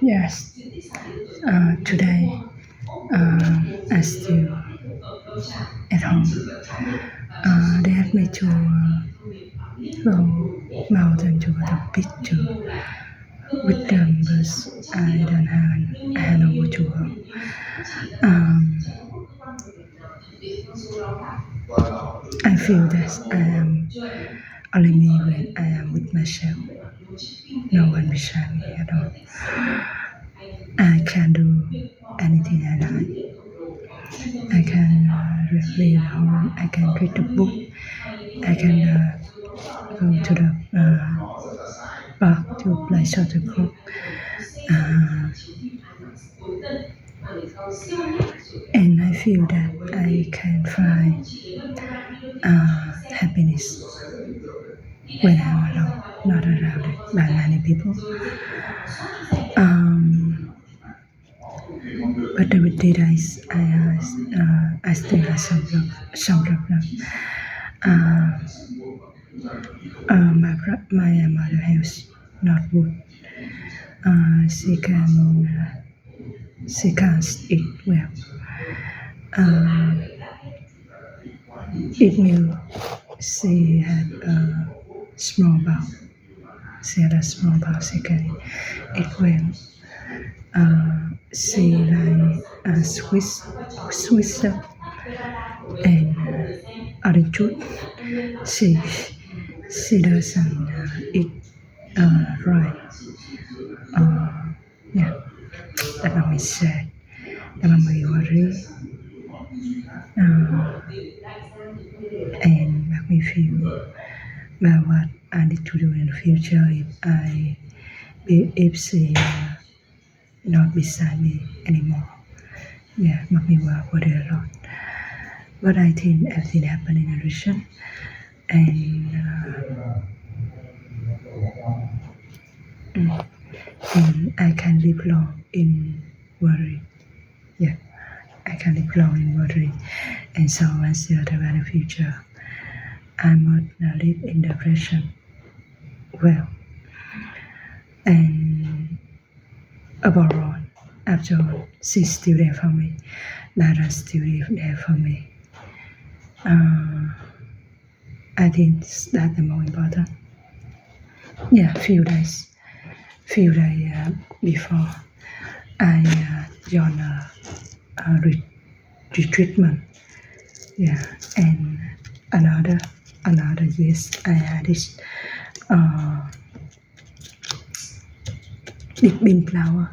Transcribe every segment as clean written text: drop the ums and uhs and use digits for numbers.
Yes. Today, I still at home. They asked me to go mountain to go to beach to with them, but I don't have. I had nowhere to go. Um, I feel that I am only me when I am with myself. No one beside me at all. I can do anything I like. I can read at home. I can read a book. I can go to the park to play shuttlecock. Uh, and I feel that I can find happiness when I'm alone, not surrounded by many people. But with the days, I still have some problem. My mother health not good. She can't eat well. Eat milk. She had a small bowel. She had a small bowel. She can eat well. She like sweet stuff and orange juice. She doesn't eat right. Yeah, that made me sad. That made me worry. And make me feel about what I need to do in the future if she not beside me anymore. Yeah, make me worry a lot. But I think everything happened in a reason, and I can live long in worry. Yeah, I can live long in worry, and so uncertain about the future. I must live in depression. Well, and above all, after all, she's still there for me. Lara still there for me. I think that's the most important. Yeah, few days before I joined a retreatment. Yeah, and another years I had this deep bean flower.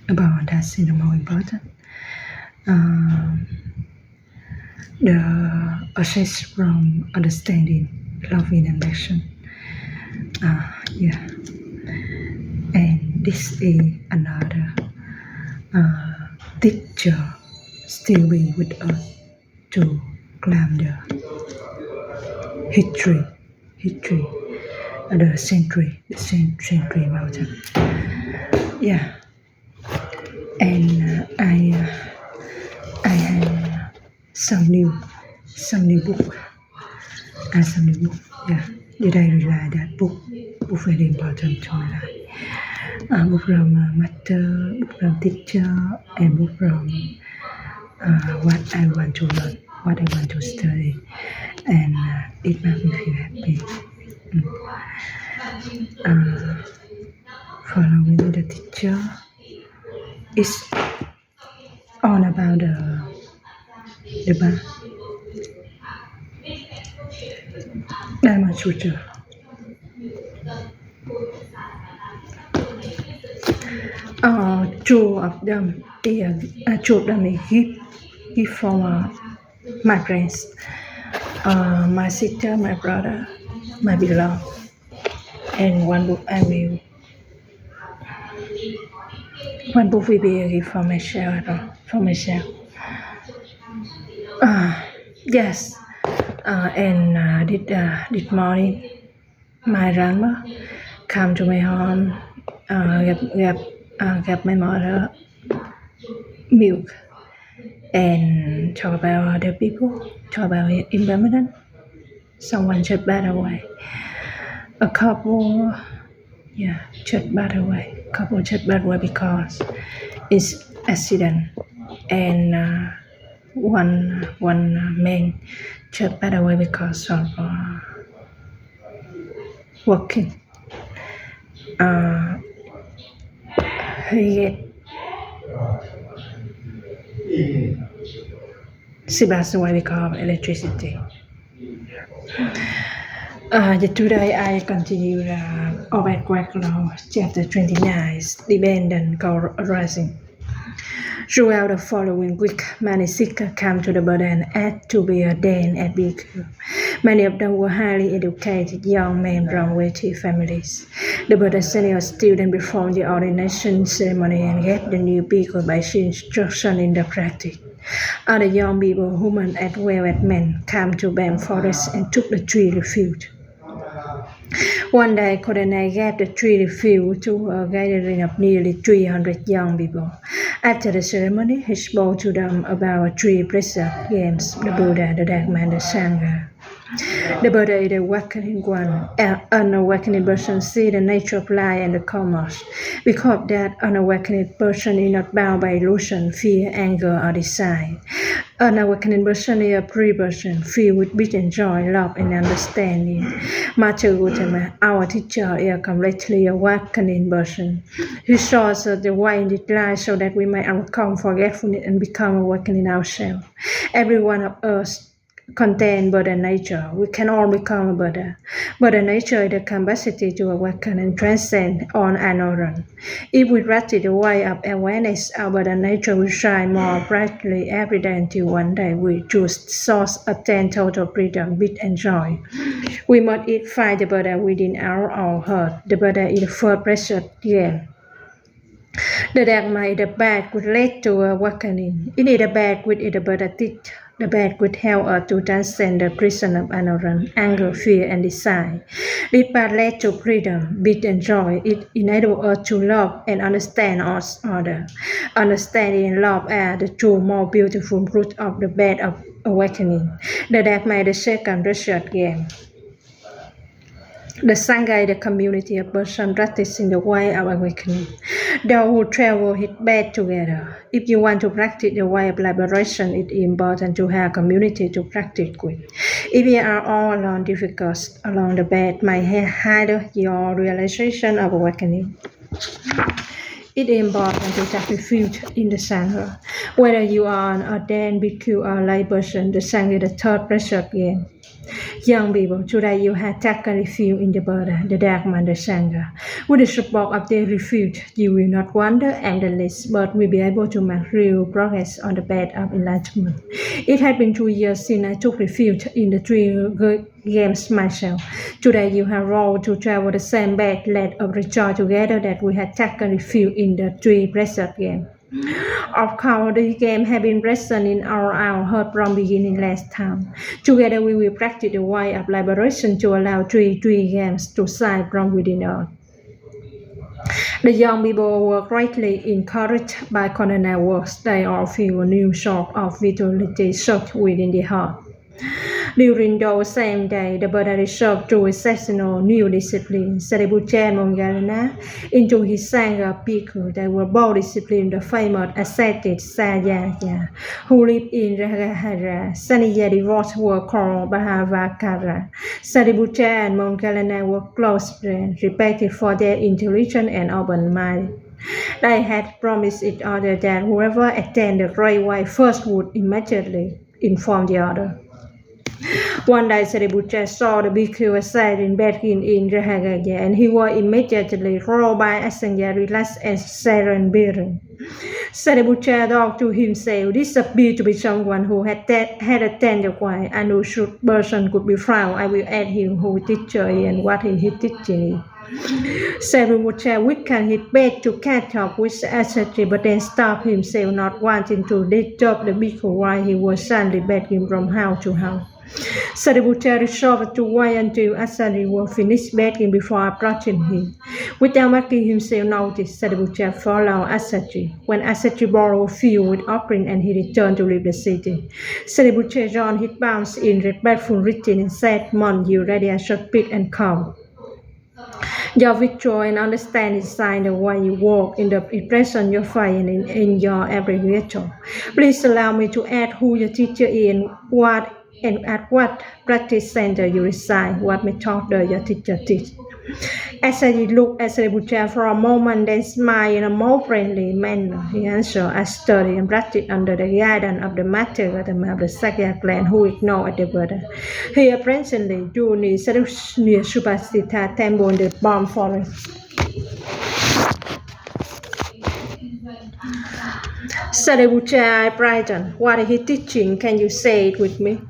About that's the most important. The access from understanding, loving, and action. Yeah, and this is another teacher still be with us to climb the history, the century mountain. Yeah, and I have some new book. Yeah, did I realize that book very important to my life. Book from master, book from teacher, and book from what I want to learn, what I want to study, and it makes me feel happy. Following the teacher is all about the bar. Diamond Suture. Two of them is gift from my friends, my sister, my brother, my beloved, and one book will be a gift for myself. Yes, and this morning my grandma come to my home, get my mother milk, and talk about other people, talk about impermanent. Someone just passed away. A couple Yeah, just by the way, couple just by the way because it's accident and one man just by the way because of working. Uh, he get she passed away because of electricity. Today I continue Obed Quack Law, chapter 29, Dependent Rising. Throughout the following week, many Sikhs came to the Buddha and asked to be ordained at Bhikkhu. Many of them were highly educated young men from wealthy families. The Buddha senior student performed the ordination ceremony and gave the new Bhikkhu basic instruction in the practice. Other young people, women as well as men, came to Bam Forest and took the tree refuge. One day, Kodana gave the tree refuge to a gathering of nearly 300 young people. After the ceremony, he spoke to them about three precious games, the Buddha, the Dharma, and the Sangha. The Buddha is the awakening one. An unawakened person sees the nature of life and the cosmos. Because that unawakened person is not bound by illusion, fear, anger, or desire. An awakened person is a free person, filled with peace and joy, love, and understanding. Master Gautama, our teacher, is a completely awakening person. He shows us the way in this life so that we may overcome forgetfulness and become awakening ourselves. Every one of us contain Buddha nature. We can all become a Buddha. Buddha nature is the capacity to awaken and transcend on another. If we practice the way of awareness, our Buddha nature will shine more brightly every day until one day we choose source attain total freedom, peace and joy. We must find the Buddha within our own heart. The Buddha is the first precious game. The Dharma is the path which led to awakening. It is the path which the Buddha teach. The path which help us to transcend the prison of ignorance, anger, fear, and desire. This path led to freedom, peace, and joy. It enables us to love and understand others. Understanding and love are the two more beautiful fruits of the path of awakening. The Dharma is the second precious game. The Sangha is the community of persons practicing the way of awakening. Those who travel his path together. If you want to practice the way of liberation, it is important to have a community to practice with. If you are all alone, difficult along the path might hinder your realization of awakening. It is important to take refuge in the Sangha. Whether you are an ordained bhikkhu or lay person, the Sangha is the third precious game. Young people, today you have taken refuge in the Buddha, the Dharma, and the Sangha. With the support of the refuge, you will not wander endless, but will be able to make real progress on the path of enlightenment. It has been 2 years since I took refuge in the three games myself. Today you have rolled to travel the same path, let us rejoice together that we have taken refuge in the three precious games. Of course, the game has been present in our heart from beginning last time. Together we will practice the way of liberation to allow three games to shine from within us. The young people were greatly encouraged by Konana works. They all feel a new sort of vitality surge within the heart. During those same days, the Buddha resolved to exceptional new discipline, Sariputta and Moggallana, into his Sangha Bhikkhu. They were both disciplined, the famous ascetic Sayagya, who lived in Rahagahara. Saniya devotees were called Bhavakara. Sariputta and Moggallana were close friends, respected for their intelligence and open mind. They had promised each other that whoever attained the great way first would immediately inform the other. One day, Sariputta saw the bhikkhu sitting bathing in Rahagaya, and he was immediately rolled by Asanya, relaxed and serene bearing. Sariputta thought to himself, this appeared to be someone who had attained the way. I knew should person could be found, I will ask him who teacher and what he is teaching. Sariputta weakened his bed to catch up with Asatri, but then stopped himself, not wanting to disturb the bhikkhu while he was silently begging from house to house. Sariputta resolved to wait until Asatri was finished begging before approaching him. Without making himself notice, Sariputta followed Asatri. When Asatri borrowed fuel with offering and he returned to leave the city, Sariputta joined his bounds in respectful greeting and said, "Monk, you ready? I shall speak and come." Your joy and understanding sign the way you walk in the impression you find in your every ritual. Please allow me to add who your teacher is and at what practice center you reside, what method does your teacher teach. As I looked at the Buddha for a moment, then smiled in a more friendly manner. He answered, I study and practice under the guidance of the master of the Sakya clan who ignored the Buddha. Here presently do near Supasita temple in the palm forest. Sariputra brightened. What is he teaching? Can you say it with me?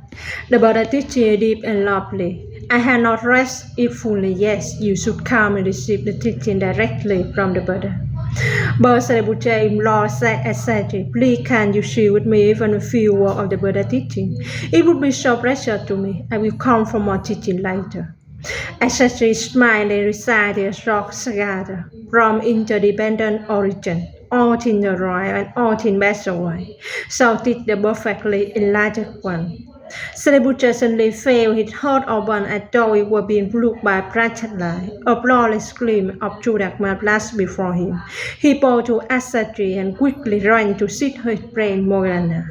The Buddha teaching is deep and lovely. I have not read it fully. Yes, you should come and receive the teaching directly from the Buddha. But Sariputra implored Assaji, please can you share with me even a few words of the Buddha teaching? It would be so precious to me. I will come for more teaching later. Assaji smiled and recited rock sagata from interdependent origin. All things are right and all things best away. So did the perfectly enlightened one. Sariputra suddenly felt his heart open as though it were being looked by a bright light. A flawless gleam of Chudakma flashed before him. He bowed to Assaji and quickly ran to sit his friend Morgana.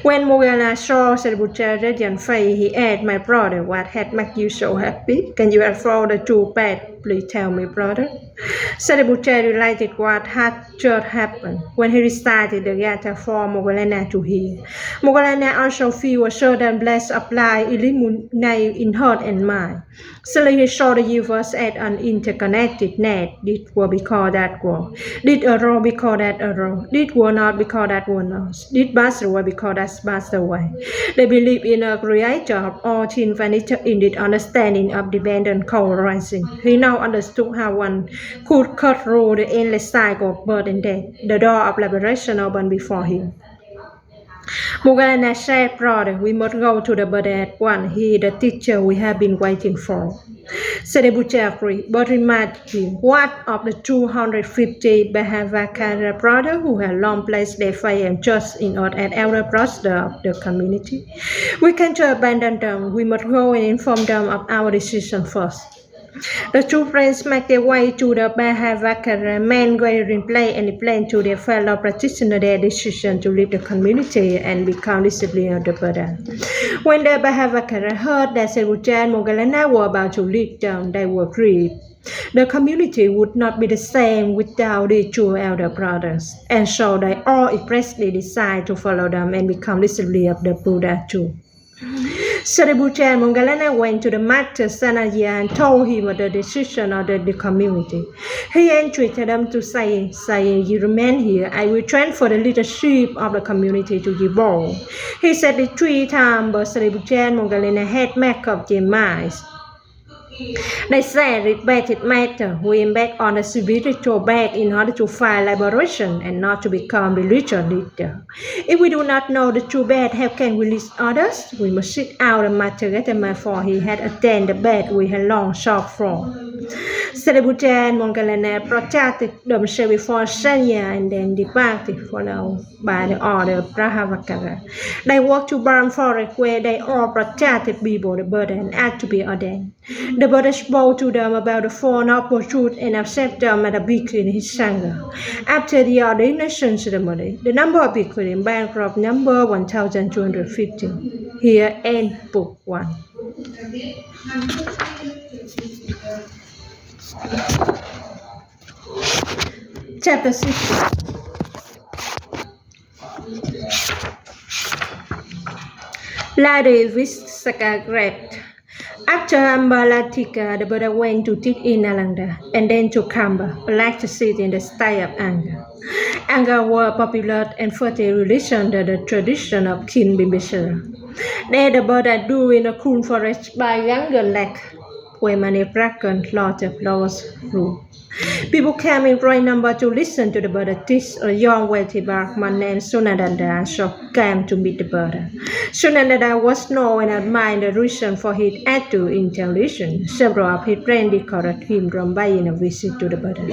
When Morgana saw Sariputra's radiant face, he asked, my brother, what had made you so happy? Can you afford the two beds? Please tell me, brother. Sariputra related what had just happened when he recited the Gata for Morgana to hear. Morgana also felt a certain blessed apply illuminate in heart and mind. Suddenly he saw the universe as an interconnected net. This world because that world. This arrow because that arrow. This world not because that world not. This passed away because that passed away. They believe in a creator of all things vanished in the understanding of dependent co-arising. He now understood how one could cut through the endless cycle of birth and death. The door of liberation opened before him. Morgana said, brother, we must go to the Buddha at once. He is the teacher we have been waiting for. Sariputra agreed, but reminded him, what of the 250 Bhavakara brothers who have long placed their faith and trust in us as elder brothers of the community? We can't abandon them. We must go and inform them of our decision first. The two friends make their way to the Bhavakara men wearing play and explain to their fellow practitioners their decision to leave the community and become disciples of the Buddha. When the Bhavakara heard that Sariputra and Moggallana were about to leave them, they were grieved. The community would not be the same without the two elder brothers, and so they all expressly decided to follow them and become disciples of the Buddha too. Sariputra and Moggallana went to the master Sanaya and told him of the decision of the community. He entreated them to saying, you remain here, I will transfer the leadership of the community to you. He said it 3 times, but Sariputra and Moggallana had made up their minds. They said it better matter. We embark on a spiritual path in order to find liberation and not to become religious leader. If we do not know the true path, how can we lead others? We must seek out the Master Gautama, for he had attained the path we had long sought for. Sariputra and Moggallana protected themselves before Sanya and then departed, followed by the order of Bhavakara. They walked to Barn Forest, where they all protected before the Buddha and asked to be ordained. The Buddha spoke to them about the Four Noble Truths and accepted them as a bhikkhu in his Sangha. After the ordination ceremony, the number of bhikkhus in Bangkok number 1,250. Here ends Book 1. Chapter 6. Lady Visakha grabbed. After Ambalatika, the Buddha went to teach in Nalanda and then to Kamba, a large city in the state of Anga. Anga were popular and fertile religion under the tradition of King Bimbisara. There the Buddha grew in a cool forest by younger lake, where many dragons, lords of flowers grew. People came in great number to listen to the Buddha teach. A young wealthy Brahman named Sunandanda also came to meet the Buddha. Sunandanda was known and admired the reason for his attitude intelligence. Several of his friends encouraged him from paying a visit to the Buddha.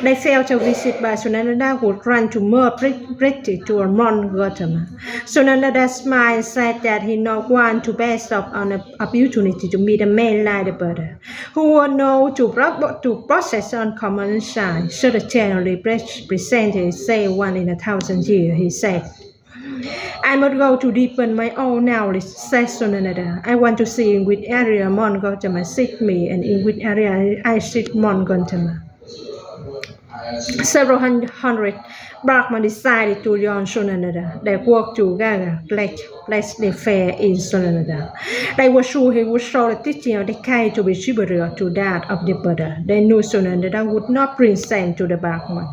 They felt a visit by Sunandanda would run to more pretty to a monk Gautama. Sunandanda smiled and said that he not want to pass up on an opportunity to meet a man like the Buddha. Buddha, who were known to process uncommon insight, so the generally presented, say 1 in 1,000 years, he said. I must go to deepen my own knowledge, said Sonanada. I want to see in which area Mon Gautama seek me and in which area I seek Mon Gautama. Several hundred Brahmans decided to join Sonanada. They worked together, placed their faith in Sonanada. They were sure he would show the teaching of the kind to be superior to that of the Buddha. They knew Sonanada would not bring sense to the Brahman.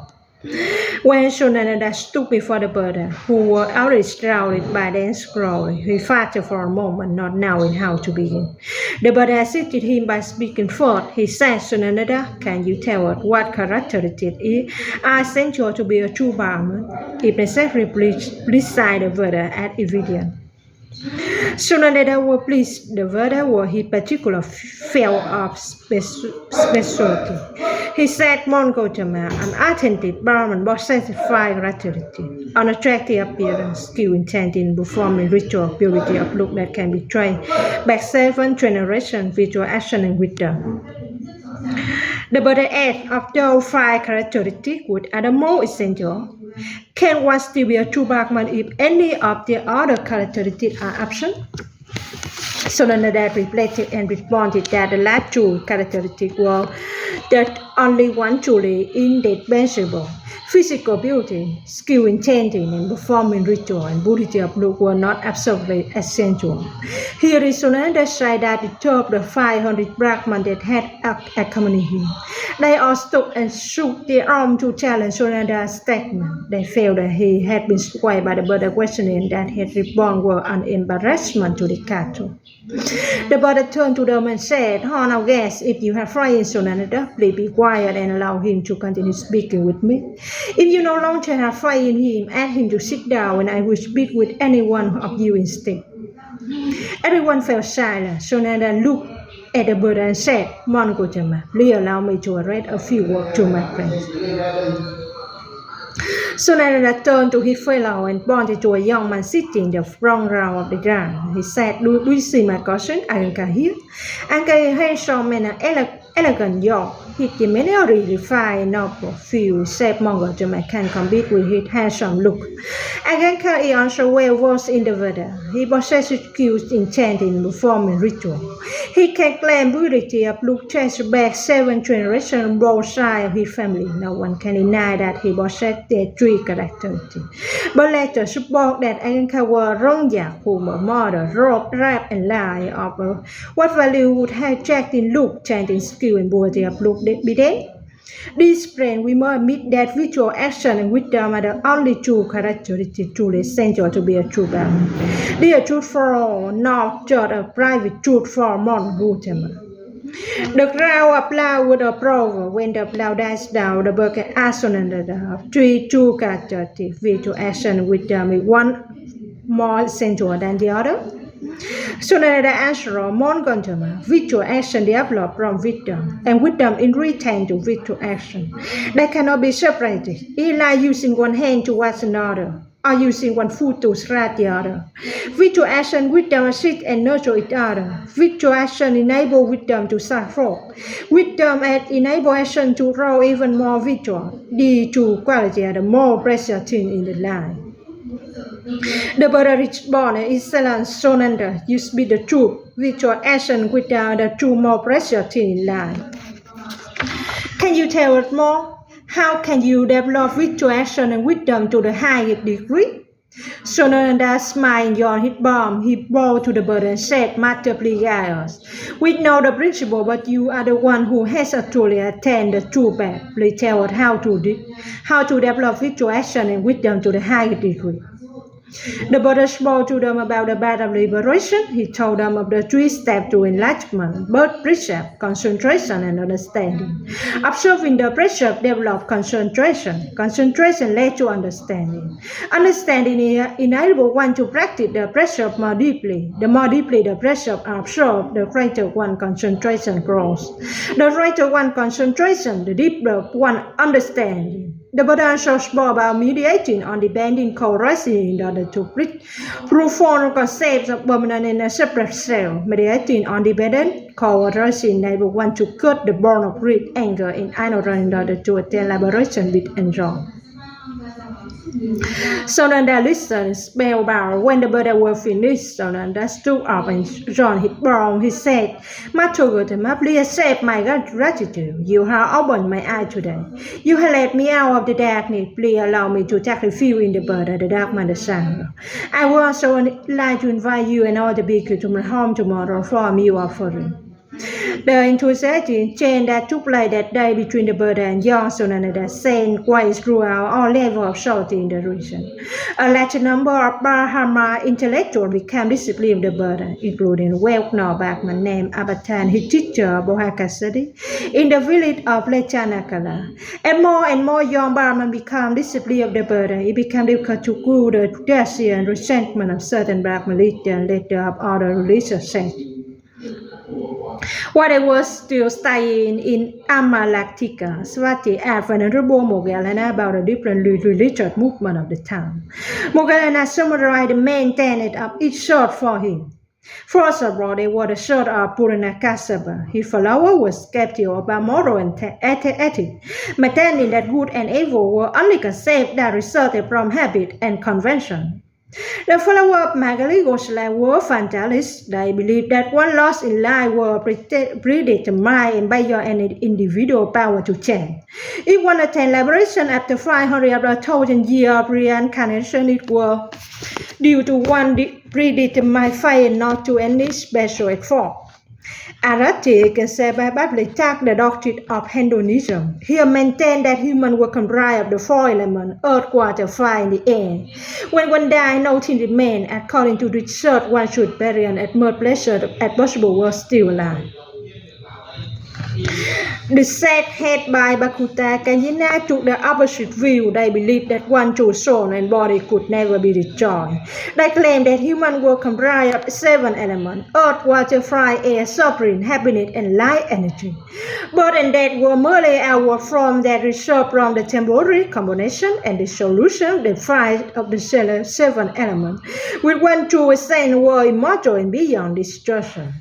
When Sonanada stood before the Buddha, who were already surrounded by dense glory, he faltered for a moment, not knowing how to begin. The Buddha assisted him by speaking forth. He said, Sonanada, can you tell us what characteristics are essential to be a true Brahman? If necessary, please cite the Buddha as evidence. Sonanada was pleased. The Buddha was his particular field of specialty. He said, Mon Gautama, an authentic Brahman possesses 5 characteristics: unattractive appearance, skill intent in performing ritual, purity of look that can be trained back 7 generations, visual action, and wisdom. The Buddha added, of those 5 characteristics, which are the most essential, can one still be a true Brahman if any of the other characteristics are absent? Sonanada reflected and responded that the last 2 characteristics were that only one truly indispensable. Physical beauty, skill in chanting and performing ritual, and purity of look were not absolutely essential. Here is Sonanada said that he told the 500 Brahmans that had accompanied him. They all stood and shook their arms to challenge Sonanada's statement. They felt that he had been swayed by the Buddha questioning that his response were an embarrassment to the cattle. The Buddha turned to them and said, Honored guests, if you have faith in Sonanada, please be quiet and allow him to continue speaking with me. If you no longer have faith in him, ask him to sit down and I will speak with any one of you instead. Everyone fell silent. Sonanada looked at the Buddha and said, Mon Gautama, please allow me to address a few words to my friends. Sonanada turned to his fellow and pointed to a young man sitting in the front row of the ground. He said, Do you see my cousin, Anka here? Anka is handsome and an elegant young. His demeanor is refined and noble. Few, except Mon Gautama, can compete with his handsome look. Anka is also well versed in the Veda. He possesses skills in chanting and performing ritual. He can claim purity of look traced back 7 generations on both sides of his family. No one can deny that he possesses the 3 characteristics. But later support that Anka was wrong, whom a murder, rob, rape, and lie of what value would have checked in look, chanting skill, and purity of look be there? This friend, we must admit that visual action and wisdom are the only 2 characteristics truly essential to be a true Brahman. They are truth for all, not just a private truth for Mon Gautama. The crowd applauded with approval. When the applause dies down, the Buddha asked Sonanada of 3 true characteristics, visual action and wisdom, is one more essential than the other? Sonanada answered, Mon Gautama, visual action developed from wisdom, and wisdom is retained to visual action. They cannot be separated. It's like using one hand to wash another, or using one foot to scratch the other. Visual action and wisdom assist and nurture each other. Visual action enables wisdom to survive. Wisdom enables action to grow even more visual. These 2 qualities are the more precious thing in the life. The Buddha responded, Excellent Sonanada, you speak the truth. Visual action without the 2 more precious things in life. Can you tell us more? How can you develop visual action and wisdom to the highest degree? Sonanada smiled on his palm. He bowed to the Buddha and said, Master, please guide us. We know the principle, but you are the one who has actually attained the true path. Please tell us how to develop visual action and wisdom to the highest degree. The Buddha spoke to them about the path of liberation. He told them of the 3 steps to enlightenment: birth, precept, concentration, and understanding. Observing the precept developed concentration. Concentration led to understanding. Understanding enabled one to practice the precept more deeply. The more deeply the precept are absorbed, the greater one concentration grows. The greater one concentration, the deeper one understanding. The Buddha answers about mediating on the bending co-resin in order to prove four concepts of permanent in a separate cell. Mediating on the bending co-resin enable one to cut the bond of greed, anger, and ignorance in order to attain liberation with enjoyment. Sonanda listened spellbound. When the Buddha was finished, Sonanda stood up and joined his brow. He said, Master Gautama, please accept my gratitude. You have opened my eye today. You have led me out of the darkness. Please allow me to take refuge in the Buddha, the dark man, the sun. I would also like to invite you and all the bhikkhus to my home tomorrow for a meal offering. The enthusiastic change that took place that day between the Buddha and young Sonananda sent waves throughout all levels of society in the region. A large number of Brahma intellectuals became disciples of the Buddha, including well-known Bhagman named Abhatan, his teacher Bohakasadi, in the village of Lechanakala. And more young Brahmans became disciples of the Buddha. It became difficult to cool the jealousy and resentment of certain Brahman leaders and leaders of other religious sects. While they were still staying in Amalaktika, Swati asked Venerable Moggallana about the different religious movements of the town. Moggallana summarized the main tenets of each sort for him. First of all, they were the sort of Puranakasapa. His follower was skeptical about moral and ethics, maintaining that good and evil were only concepts that resulted from habit and convention. The followers of Magali Goswami were fatalists. They believed that one lost in life was predetermined by your individual power to change. If one attained liberation after 500,000 years of reincarnation, it was due to one predetermined fate and not to any special effort. Arati can say by Bible attack the doctrine of hedonism. He maintained that humans were comprised of the four elements, earth, water, fire, and the air. When one died, nothing remained. According to the church, one should bury and as much pleasure as possible was still alive. The sect headed by Bhakuta Kanyina took the opposite view. They believed that one true soul and body could never be rejoined. They claimed that humans were comprised of 7 elements: earth, water, fire, air, suffering, happiness, and light energy. Birth and death were merely outward forms that result from the temporary combination and dissolution, the 5 of the 7 elements, with one true essence were immortal and beyond destruction.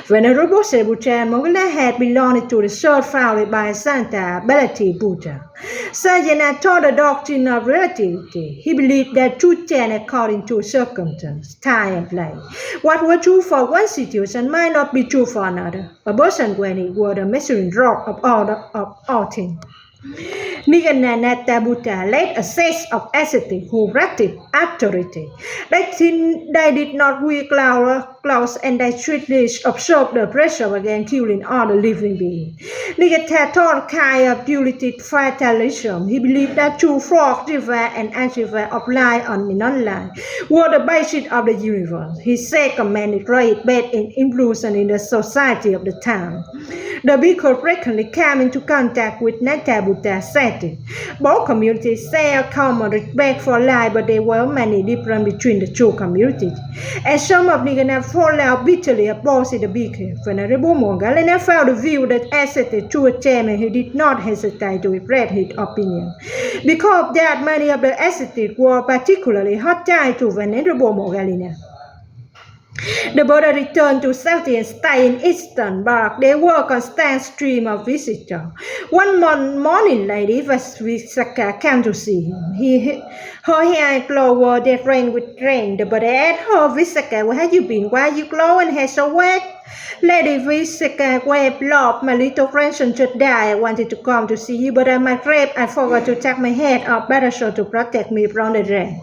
Venerable Sebucha Moggala had belonged to the church founded by Santa Bharati Buddha. Sajjana taught the doctrine of relativity. He believed that truth changed according to circumstance, time, and place. What was true for one situation might not be true for another. A person when it was the measuring rod of all things. Nigananatha Buddha led a sect of ascetics who practiced austerity. They did not wear clothes and they strictly observed the pressure against killing all the living beings. Nigatha taught a kind of dualistic fatalism. He believed that true force, divine and anti-divine of life and non-life were the basis of the universe. He said commanded great bad influence in the society of the time. The bhikkhu frequently came into contact with Natha Buddha's setting. Both communities shared common respect for life, but there were many differences between the two communities. And some of Nigana fall out bitterly opposed the bhikkhu. Venerable Moggallana felt the view that ascetic to a chairman who did not hesitate to express his opinion. Because of that, many of the ascetics were particularly hostile to Venerable Moggallana. The Buddha returned to Southern and stayed in Eastern Bark. There were a constant stream of visitors. One morning, Lady Vasvisaka came to see him. Her hair and clothes were dead rain with rain. The Buddha asked her, Visaka, where have you been? Why are you clothes and hair so wet? Lady Visaka wept, Lord, my little grandson just died. I wanted to come to see you, but at my grave I forgot to take my head off better so to protect me from the rain.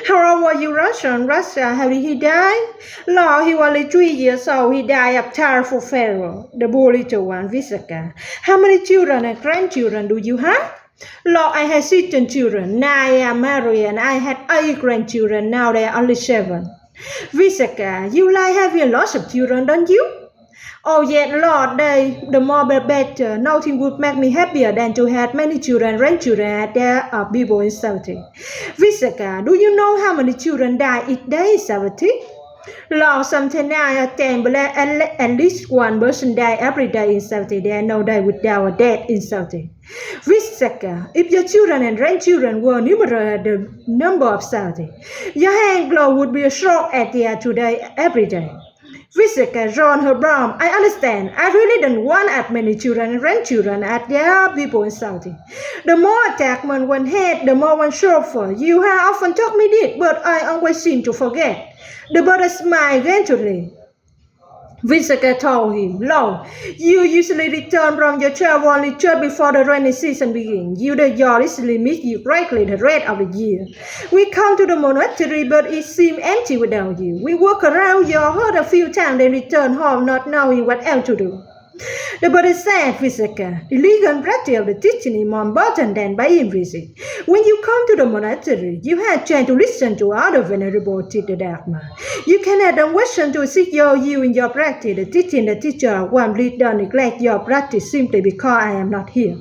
How old were you, Russian? How did he die? Lord, he was only 3 years old. He died of terrible fever. The poor little one, Visaka. How many children and grandchildren do you have? Lord, I had 16 children. 9 are married and I had 8 grandchildren. Now there are only 7. Visaka, you like having lots of children, don't you? Oh, yet, Lord, the more the better. Nothing would make me happier than to have many children, grandchildren, and there are people in Savatthi. Visaka, do you know how many children die each day in Savatthi? Lord, sometimes I attend, but at least one person die every day in Savatthi. There are no day without a death in Savatthi. Visakha, if your children and grandchildren were numerous at the number of Saudi, your hand glove would be a shock at the air today, every day. Visakha drawn her brow. I understand. I really don't want as many children and grandchildren as there are people in Saudi. The more attachment one had, the more one suffer. You have often taught me this, but I always seem to forget. The brother smiled gently. Visakha told him, Lord, you usually return from your travel only just before the rainy season begins. You the yacht usually meet you regularly the rest of the year. We come to the monastery, but it seems empty without you. We walk around your hut a few times and return home not knowing what else to do. The Buddha said, Visakha, the legal practice of the teaching is more important than buying visit. When you come to the monastery, you have chance to listen to other venerable teacher Dharma. You cannot then question to seek you in your practice. The teaching the teacher won't lead down neglect your practice simply because I am not here.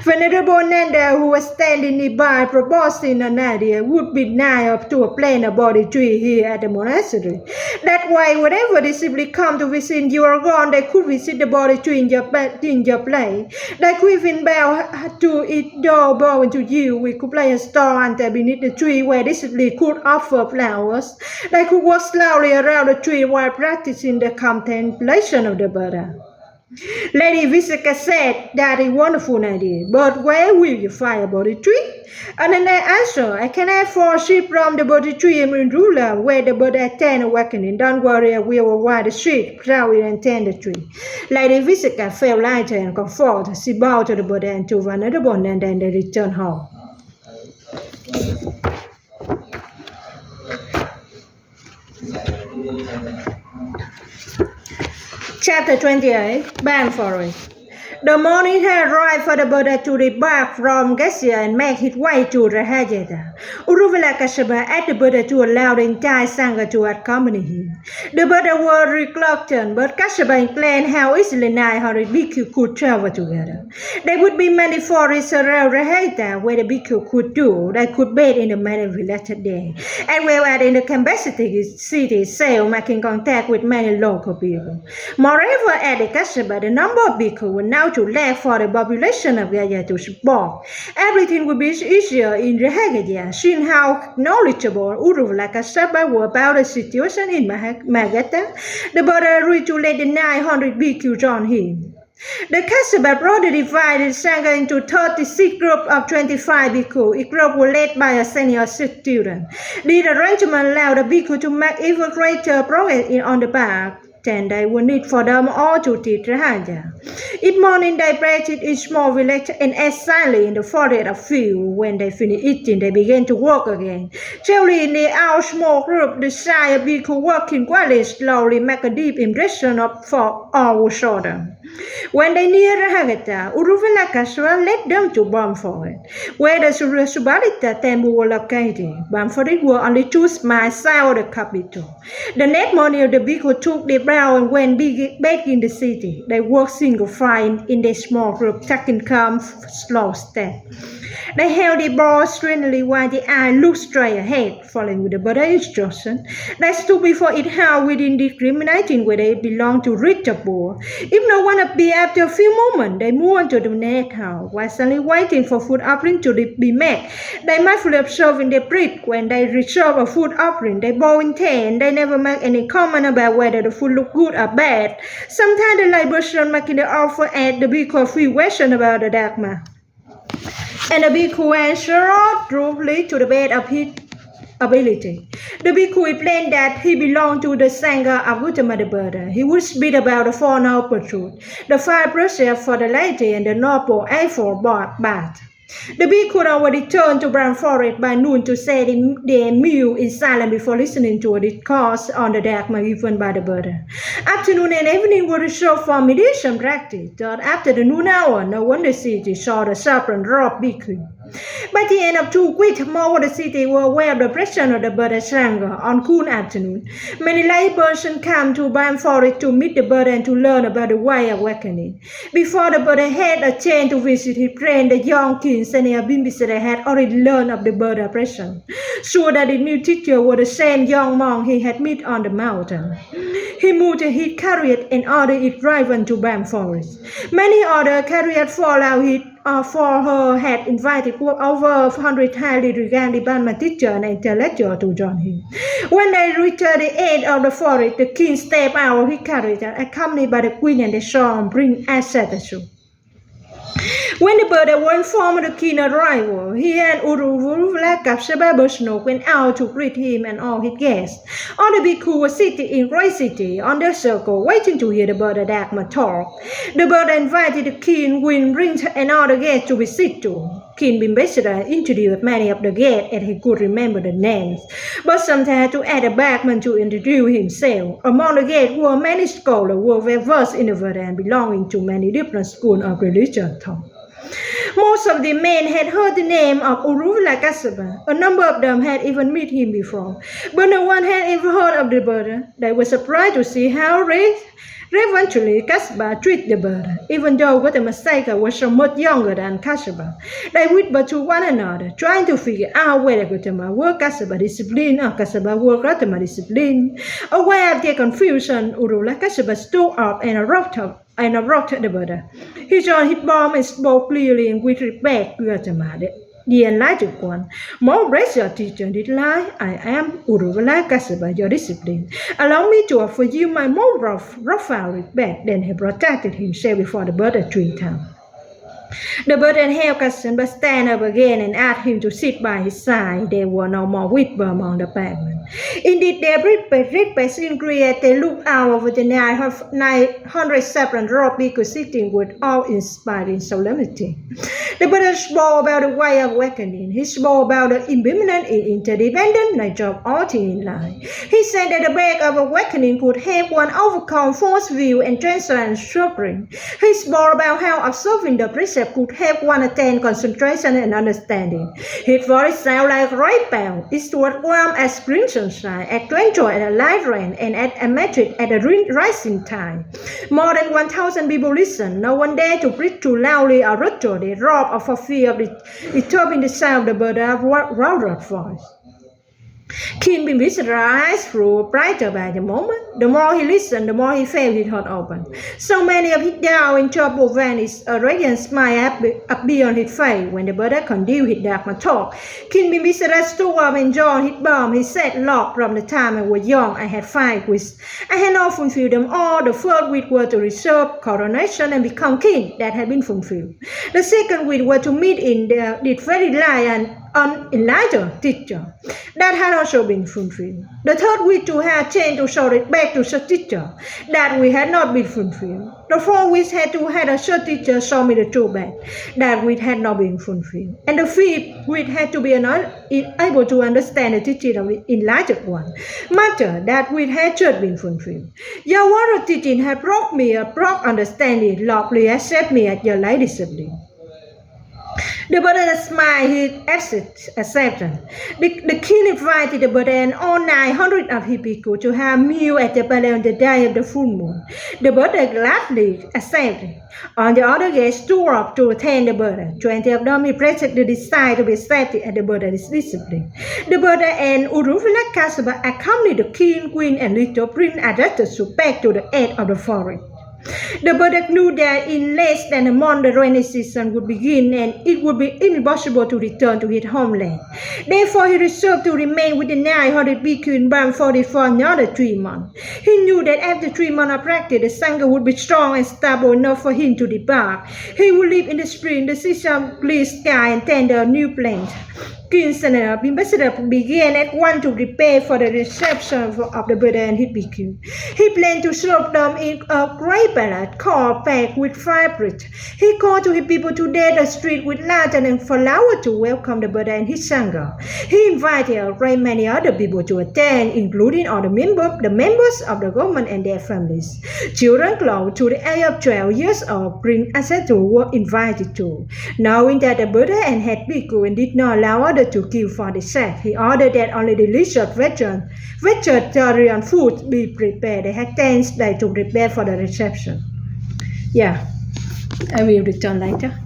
Venerable Nanda, who was standing nearby, proposing an idea, would be nice to plant a Bodhi tree here at the monastery. That way, whenever they simply come to visit you are gone, they could visit the Bodhi tree in your place. They could even bow to it door bowing to you. We could play a star under beneath the tree where they simply could offer flowers. They could walk slowly around the tree while practicing the contemplation of the Buddha. Lady Visakha said, that is a wonderful idea, but where will you find a Bodhi tree? And then I answered, I can have 4 sheep from the Bodhi tree in Rula, where the Buddha attained awakening. Don't worry, I will provide the sheep, shall we attain the tree. Lady Visakha felt lighter and comforted. She bowed to the Buddha and to Venerable and then they returned home. Chapter 28, Ban Forest. The morning had arrived for the Buddha to depart from Gasya and make his way to Rahajata. Uruvela Kashyapa asked the Buddha to allow the entire Sangha to accompany him. The Buddha was reluctant, but Kashyapa explained how easily 900 bhikkhu could travel together. There would be many forests around Rahajata where the bhikkhu could do. They could bathe in the many villages there, and well as in the capacity city itself, making contact with many local people. Moreover, added Kashyapa, the number of bhikkhu would now to left for the population of Gaya to support. Everything would be easier in Rahagaya, seeing how knowledgeable Uruvela Kashyapa were about the situation in Magadha. The Buddha agreed to let the 900 bhikkhu join him. The Kashyapa brother divided Sangha into 36 groups of 25 bhikkhu. Each group was led by a senior student. This arrangement allowed the bhikkhu to make even greater progress on the path. Then they would need for them all to teach Rahaja. Each morning they practiced in small village and ate silently in the forest of field. When they finished eating, they began to walk again. Generally in the our small group, the shy bhikkhu walking quietly slowly make a deep impression for all shoulder. When they near Rahagata, Uruvela Kashyapa led them to Bomb Forest, where the Subhadita temple was located. Bomb Forest was only 2 miles south of the capital. The next morning, the bhikkhu took the brow and went back in the city. They walked single file in their small group, taking calm, slow step. They held their bows strangely while the eye looked straight ahead, following with the Buddha's instruction. They stood before it house within discriminating whether it belonged to rich or poor. If no one appeared after a few moments, they moved on to the next house, while suddenly waiting for food offering to be made. They mindfully observing their breath. When they receive a food offering, they bow in hand. They never make any comment about whether the food looked good or bad. Sometimes the lay person making the offer asked the bhikkhu a few questions about the Dharma. And the bhikkhu answered truthfully to the best of his ability. The bhikkhu explained that he belonged to the Sangha of Gautama Buddha. He would speak about the 4 noble truths, the 5 precepts for the laity, and the noble eightfold path. The bhikkhu already returned to Brown Forest by noon to say their meal in silence before listening to a discourse on the Dharma given by the Buddha. Afternoon and evening were reserved for meditation practice. But after the noon hour, no one in the city saw the serpent robe bhikkhu. By the end of 2 weeks, more of the city were aware of the presence of the Buddha Sangha on cool afternoon. Many lay persons came to Brown Forest to meet the Buddha and to learn about the way of awakening. Before the Buddha had a chance to visit his friend, the young king Sanya Bimbisara had already learned of the Buddha presence. Sure that the new teacher was the same young monk he had met on the mountain. He moved his chariot and ordered it driven to Brown Forest. Many other chariots followed it for her had invited over 100 highly regarded Burman teacher and intellectual to join him. When they reached the edge of the forest, the king stepped out of his carriage, accompanied by the queen and the song bring Asatasu. When the bird were informed of the king's arrival, he and Uruvula Kapshababashno went out to greet him and all his guests. All the bhikkhu were sitting in great city on their circle, waiting to hear the bird Dharma talk. The bird invited the king, queen, prince, and all the guests to visit too. King Bimbisara introduced many of the guests and he could remember the names, but sometimes had to add a bagman to introduce himself. Among the guests were many scholars who were well versed in the Veda and belonging to many different schools of religious thought. Most of the men had heard the name of Uruvula Kassapa. A number of them had even met him before, but no one had ever heard of the Buddha. They were surprised to see how reverently Kassapa treated the Buddha, even though Gautamaseka was somewhat younger than Kassapa. They whispered to one another, trying to figure out whether Gautama were Kassapa discipline or Kassapa were Gautama discipline. Aware of their confusion, Uruvula Kassapa stood up and approached the Buddha. He joined his bomb and spoke clearly and with respect to Gautama, the enlightened one. More blessed teacher did lie. I am Uruvula Kassapa, your discipline. Allow me to offer you my more rough respect. Then he protected himself before the Buddha 3 times. The Buddha helped Kassapa stand up again and asked him to sit by his side. There were no more whisper among the packmen. Indeed, their respect increased. They looked out over the 907 row bhikkhu sitting with awe-inspiring solemnity. The Buddha spoke about the way of awakening. He spoke about the impermanent and interdependent nature of all things in life. He said that the way of awakening could help one overcome false view and transcend suffering. He spoke about how observing the precept could help one attain concentration and understanding. His voice sounded like great bell. It stood warm as spring sunshine, at twinkle at a light rain, and at a metric at a rising tide. More than 1,000 people listened. No one dared to preach too loudly or utter the roar of a fear of disturbing the sound of the Buddha's louder voice. King Bimbisara's eyes grew brighter by the moment. The more he listened, the more he felt his heart open. So many of his doubt and trouble vanished. A radiant smile appeared on his face when the Buddha continued his Dharma talk. King Bimbisara stood up and joined his bomb. He said, Lord, from the time I was young, I had 5 wishes. I had not fulfilled them all. The first wish was to receive coronation and become king. That had been fulfilled. The second wish was to meet in the very lion unenlightened teacher. That had also been fulfilled. The third wish to have changed to show respect to such teacher. That we had not been fulfilled. The fourth wish had to have a such teacher show me the true path. That wish had not been fulfilled. And the fifth wish had to be able to understand the teaching of the enlightened one. Master, that wish had just been fulfilled. Your word of teaching had brought me a broad understanding. Lord, please accept me as your light discipline. The Buddha smiled his acceptance. The king invited the Buddha and all 900 of his bhikkhu to have a meal at the palace on the day of the full moon. The Buddha gladly accepted. On the other guests stood up to attend the Buddha. 20 of them represented the desire to be accepted at the Buddha's discipline. The Buddha and Uruvula Kassapa accompanied the king, queen, and little prince Adatasu back to the edge of the forest. The Buddha knew that in less than a month the rainy season would begin and it would be impossible to return to his homeland. Therefore, he resolved to remain with the 900 bhikkhu in Bamfodi for another 3 months. He knew that after 3 months of practice, the Sangha would be strong and stable enough for him to depart. He would live in the spring, the season, clear sky, and tender new plants. King Bimbisara began at once to prepare for the reception of the Buddha and his bhikkhu. He planned to serve them in a great palace called packed with fabric. He called to his people to dare the street with lanterns and flowers to welcome the Buddha and his Sangha. He invited a great many other people to attend, including all the members of the government and their families. Children close to the age of 12 years old, Prince Asatu were invited too. Knowing that the Buddha and had bhikkhu and did not allow others to kill for the sect, he ordered that only delicious vegetarian food be prepared. They had 10 days to prepare for the reception. Yeah, I will return later.